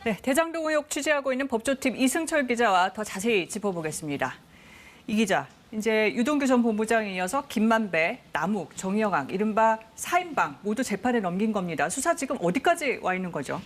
네, 대장동 의혹 취재하고 있는 법조팀 이승철 기자와 더 자세히 짚어보겠습니다. 이 기자, 이제 유동규 전 본부장에 이어서 김만배, 남욱, 정영학, 이른바 4인방 모두 재판에 넘긴 겁니다. 수사 지금 어디까지 와 있는 거죠?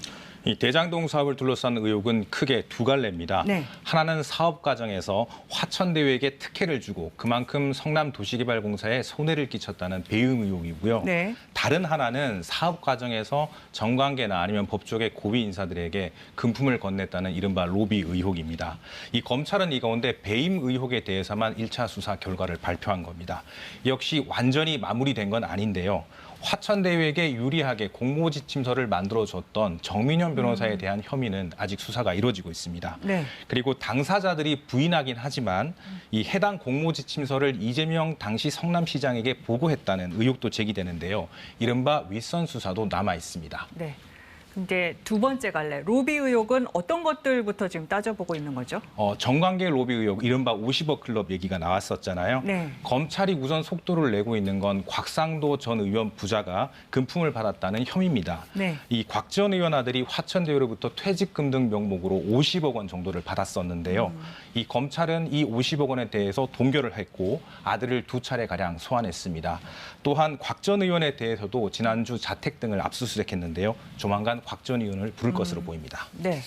이 대장동 사업을 둘러싼 의혹은 크게 두 갈래입니다. 네. 하나는 사업 과정에서 화천대유에게 특혜를 주고 그만큼 성남도시개발공사에 손해를 끼쳤다는 배임 의혹이고요. 네. 다른 하나는 사업 과정에서 정관계나 아니면 법조계 고위 인사들에게 금품을 건넸다는 이른바 로비 의혹입니다. 이 검찰은 이 가운데 배임 의혹에 대해서만 1차 수사 결과를 발표한 겁니다. 역시 완전히 마무리된 건 아닌데요. 화천대유에게 유리하게 공모지침서를 만들어줬던 정민현 변호사에 대한 혐의는 아직 수사가 이루어지고 있습니다. 네. 그리고 당사자들이 부인하긴 하지만 이 해당 공모지침서를 이재명 당시 성남시장에게 보고했다는 의혹도 제기되는데요. 이른바 윗선 수사도 남아 있습니다. 네. 근데 두 번째 갈래, 로비 의혹은 어떤 것들부터 지금 따져보고 있는 거죠? 정관계 로비 의혹, 이른바 50억 클럽 얘기가 나왔었잖아요. 네. 검찰이 우선 속도를 내고 있는 건 곽상도 전 의원 부자가 금품을 받았다는 혐의입니다. 네. 이 곽 전 의원 아들이 화천대유로부터 퇴직금 등 명목으로 50억 원 정도를 받았었는데요. 이 검찰은 이 50억 원에 대해서 동결을 했고 아들을 두 차례가량 소환했습니다. 또한 곽 전 의원에 대해서도 지난주 자택 등을 압수수색했는데요. 조만간 곽 전 의원을 부를 것으로 보입니다. 네.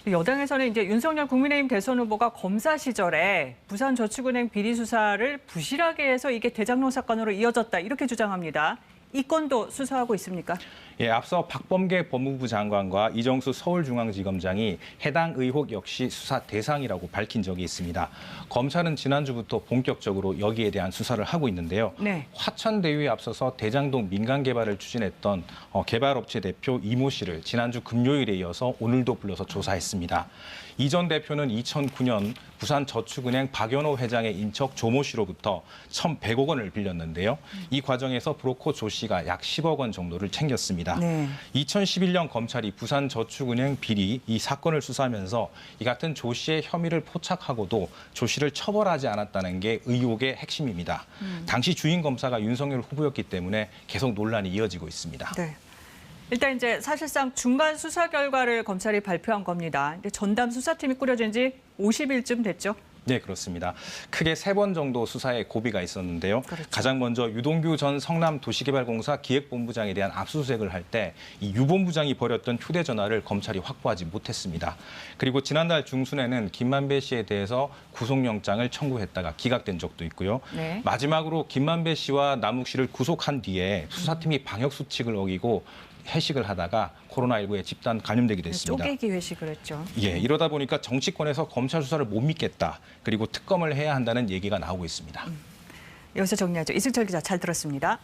여당에서는 이제 윤석열 국민의힘 대선 후보가 검사 시절에 부산저축은행 비리 수사를 부실하게 해서 이게 대장동 사건으로 이어졌다 이렇게 주장합니다. 이 건도 수사하고 있습니까? 예, 앞서 박범계 법무부 장관과 이정수 서울중앙지검장이 해당 의혹 역시 수사 대상이라고 밝힌 적이 있습니다. 검찰은 지난주부터 본격적으로 여기에 대한 수사를 하고 있는데요. 네. 화천대유에 앞서서 대장동 민간 개발을 추진했던 개발업체 대표 이모 씨를 지난주 금요일에 이어서 오늘도 불러서 조사했습니다. 이 전 대표는 2009년 부산저축은행 박연호 회장의 인척 조모 씨로부터 1,100억 원을 빌렸는데요. 이 과정에서 브로커 조 씨가 약 10억 원 정도를 챙겼습니다. 네. 2011년 검찰이 부산저축은행 비리 이 사건을 수사하면서 이 같은 조 씨의 혐의를 포착하고도 조 씨를 처벌하지 않았다는 게 의혹의 핵심입니다. 당시 주인 검사가 윤석열 후보였기 때문에 계속 논란이 이어지고 있습니다. 네. 일단 이제 사실상 중간 수사 결과를 검찰이 발표한 겁니다. 근데 전담 수사팀이 꾸려진 지 50일쯤 됐죠. 네, 그렇습니다. 크게 3번 정도 수사에 고비가 있었는데요. 그렇죠. 가장 먼저 유동규 전 성남도시개발공사 기획본부장에 대한 압수수색을 할 때 이 유 본부장이 버렸던 휴대전화를 검찰이 확보하지 못했습니다. 그리고 지난달 중순에는 김만배 씨에 대해서 구속영장을 청구했다가 기각된 적도 있고요. 네. 마지막으로 김만배 씨와 남욱 씨를 구속한 뒤에 수사팀이 방역수칙을 어기고 회식을 하다가 코로나19에 집단 감염되게 됐습니다. 쪼개기 회식을 했죠. 예, 이러다 보니까 정치권에서 검찰 수사를 못 믿겠다. 그리고 특검을 해야 한다는 얘기가 나오고 있습니다. 여기서 정리하죠. 이승철 기자 잘 들었습니다.